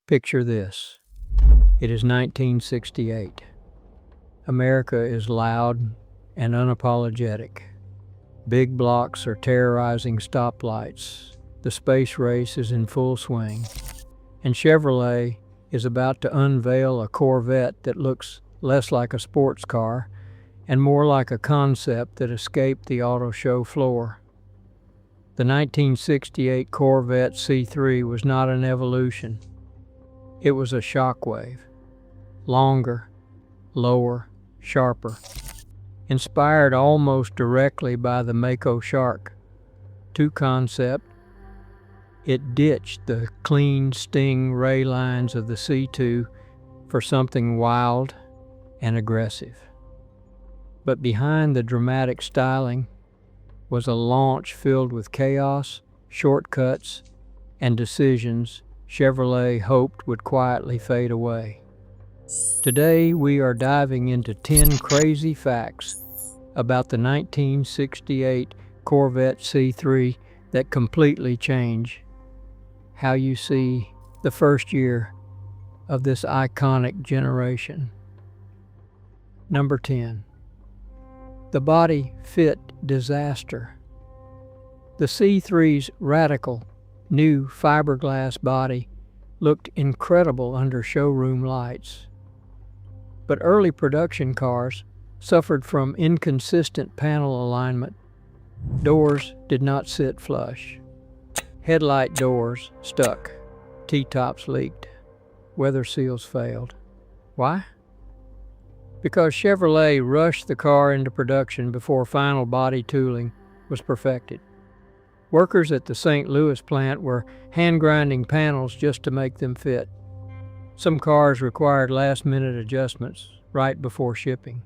Picture this. It is 1968. America is loud and unapologetic. Big blocks are terrorizing stoplights. The space race is in full swing. And Chevrolet is about to unveil a Corvette that looks less like a sports car and more like a concept that escaped the auto show floor. The 1968 Corvette C3 was not an evolution. It was a shockwave. Longer, lower, sharper. Inspired almost directly by the Mako Shark 2 concept, it ditched the clean sting ray lines of the C2 for something wild and aggressive. But behind the dramatic styling was a launch filled with chaos, shortcuts, and decisions Chevrolet hoped would quietly fade away. Today we are diving into 10 crazy facts about the 1968 Corvette C3 that completely change how you see the first year of this iconic generation. Number 10. The body fit disaster. The C3's radical, new fiberglass body looked incredible under showroom lights. But early production cars suffered from inconsistent panel alignment. Doors did not sit flush. Headlight doors stuck. T-tops leaked. Weather seals failed. Why? Because Chevrolet rushed the car into production before final body tooling was perfected. Workers at the St. Louis plant were hand-grinding panels just to make them fit. Some cars required last-minute adjustments right before shipping.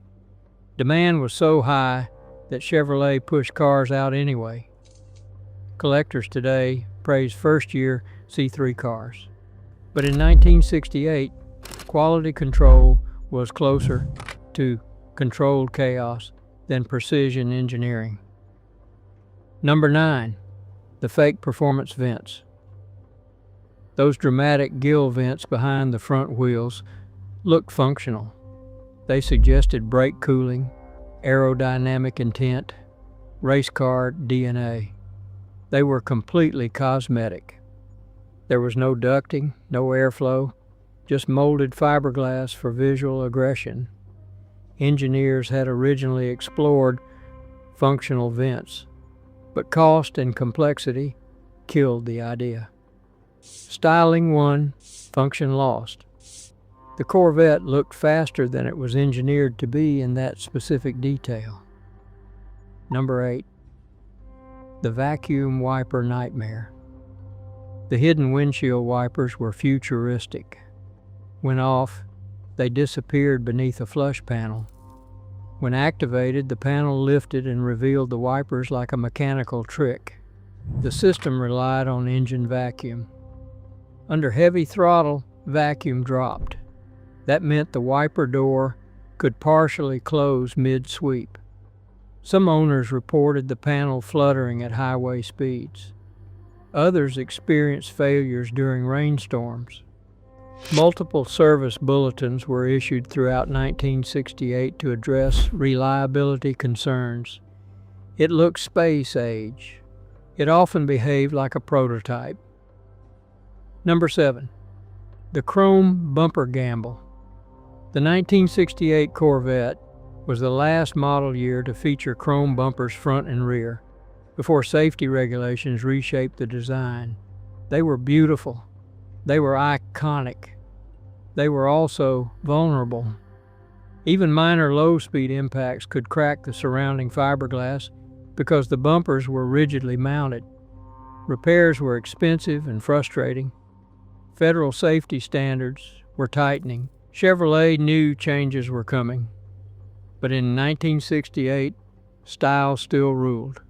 Demand was so high that Chevrolet pushed cars out anyway. Collectors today praise first-year C3 cars. But in 1968, quality control was closer to controlled chaos than precision engineering. Number 9. The fake performance vents. Those dramatic gill vents behind the front wheels looked functional. They suggested brake cooling, aerodynamic intent, race car DNA. They were completely cosmetic. There was no ducting, no airflow, just molded fiberglass for visual aggression. Engineers had originally explored functional vents, but cost and complexity killed the idea. Styling won, function lost. The Corvette looked faster than it was engineered to be in that specific detail. Number 8. The vacuum wiper nightmare. The hidden windshield wipers were futuristic. When off, they disappeared beneath a flush panel. When activated, the panel lifted and revealed the wipers like a mechanical trick. The system relied on engine vacuum. Under heavy throttle, vacuum dropped. That meant the wiper door could partially close mid-sweep. Some owners reported the panel fluttering at highway speeds. Others experienced failures during rainstorms. Multiple service bulletins were issued throughout 1968 to address reliability concerns. It looked space age. It often behaved like a prototype. Number 7. The chrome bumper gamble. The 1968 Corvette was the last model year to feature chrome bumpers front and rear, before safety regulations reshaped the design. They were beautiful. They were iconic. They were also vulnerable. Even minor low-speed impacts could crack the surrounding fiberglass because the bumpers were rigidly mounted. Repairs were expensive and frustrating. Federal safety standards were tightening. Chevrolet knew changes were coming. But in 1968, style still ruled.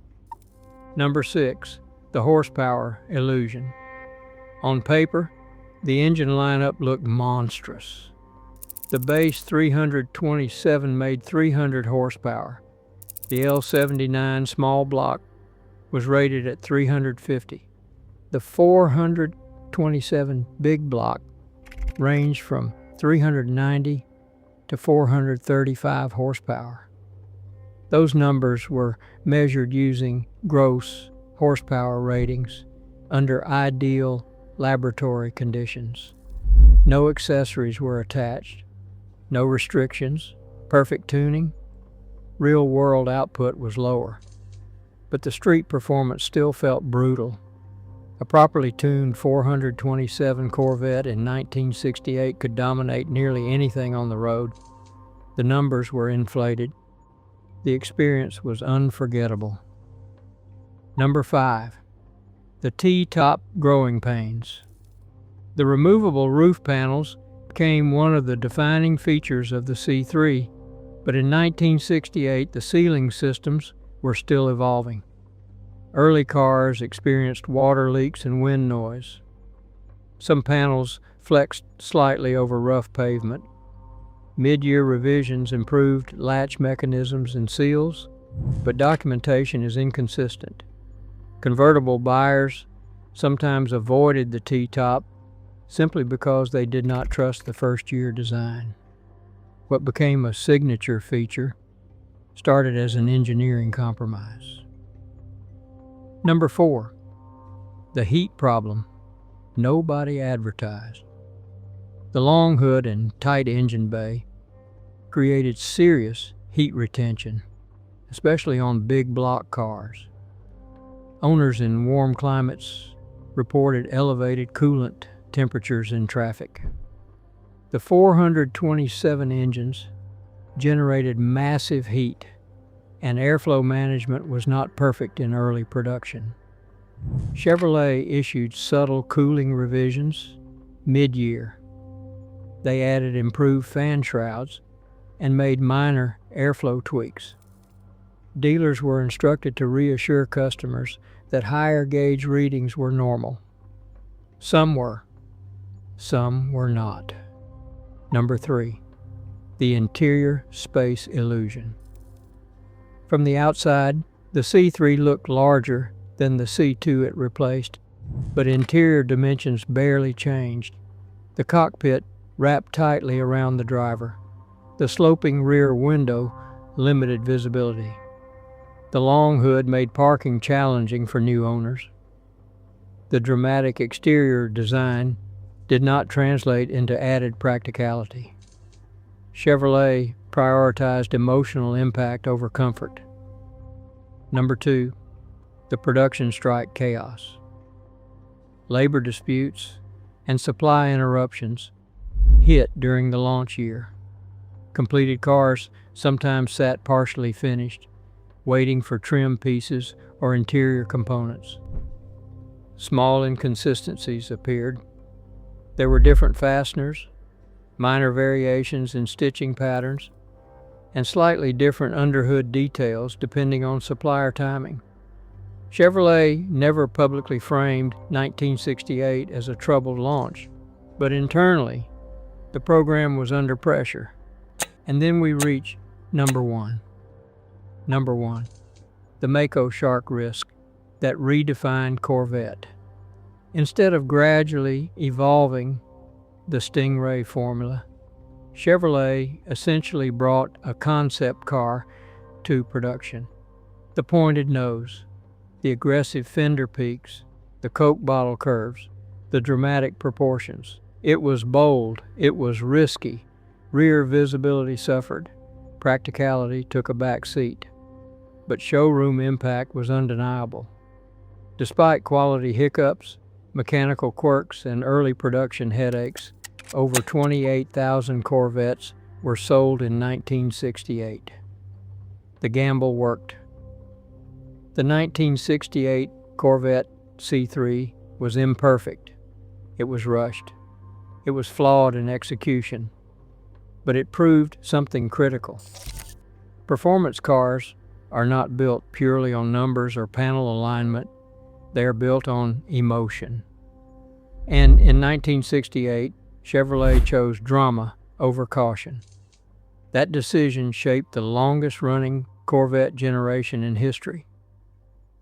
Number 6. The horsepower illusion. On paper, the engine lineup looked monstrous. The base 327 made 300 horsepower. The L79 small block was rated at 350. The 427 big block ranged from 390 to 435 horsepower. Those numbers were measured using gross horsepower ratings under ideal laboratory conditions. No accessories were attached, no restrictions, perfect tuning. Real-world output was lower, but the street performance still felt brutal. A properly tuned 427 Corvette in 1968 could dominate nearly anything on the road. The numbers were inflated. The experience was unforgettable. Number 5. The T-top growing pains. The removable roof panels became one of the defining features of the C3, but in 1968 the ceiling systems were still evolving. Early cars experienced water leaks and wind noise. Some panels flexed slightly over rough pavement. Mid-year revisions improved latch mechanisms and seals, but documentation is inconsistent. Convertible buyers sometimes avoided the T-top simply because they did not trust the first-year design. What became a signature feature started as an engineering compromise. Number 4. The heat problem. Nobody advertised. The long hood and tight engine bay created serious heat retention, especially on big block cars. Owners in warm climates reported elevated coolant temperatures in traffic. The 427 engines generated massive heat, and airflow management was not perfect in early production. Chevrolet issued subtle cooling revisions mid-year. They added improved fan shrouds and made minor airflow tweaks. Dealers were instructed to reassure customers that higher gauge readings were normal. Some were not. Number 3. The interior space illusion. From the outside, the C3 looked larger than the C2 it replaced, but interior dimensions barely changed. The cockpit wrapped tightly around the driver. The sloping rear window limited visibility. The long hood made parking challenging for new owners. The dramatic exterior design did not translate into added practicality. Chevrolet prioritized emotional impact over comfort. Number 2. The production strike chaos. Labor disputes and supply interruptions hit during the launch year. Completed cars sometimes sat partially finished, waiting for trim pieces or interior components. Small inconsistencies appeared. There were different fasteners, minor variations in stitching patterns, and slightly different underhood details depending on supplier timing. Chevrolet never publicly framed 1968 as a troubled launch, but internally, the program was under pressure. And then we reach number 1. Number 1. The Mako shark risk that redefined Corvette. Instead of gradually evolving the Stingray formula, Chevrolet essentially brought a concept car to production. The pointed nose, the aggressive fender peaks, the Coke bottle curves, the dramatic proportions. It was bold, it was risky. Rear visibility suffered. Practicality took a back seat. But showroom impact was undeniable. Despite quality hiccups, mechanical quirks, and early production headaches, over 28,000 Corvettes were sold in 1968. The gamble worked. The 1968 Corvette C3 was imperfect. It was rushed. It was flawed in execution. But it proved something critical. Performance cars are not built purely on numbers or panel alignment. They are built on emotion. And in 1968, Chevrolet chose drama over caution. That decision shaped the longest-running Corvette generation in history.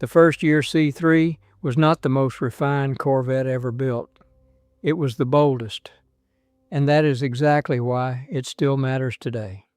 The first-year C3 was not the most refined Corvette ever built. It was the boldest. And that is exactly why it still matters today.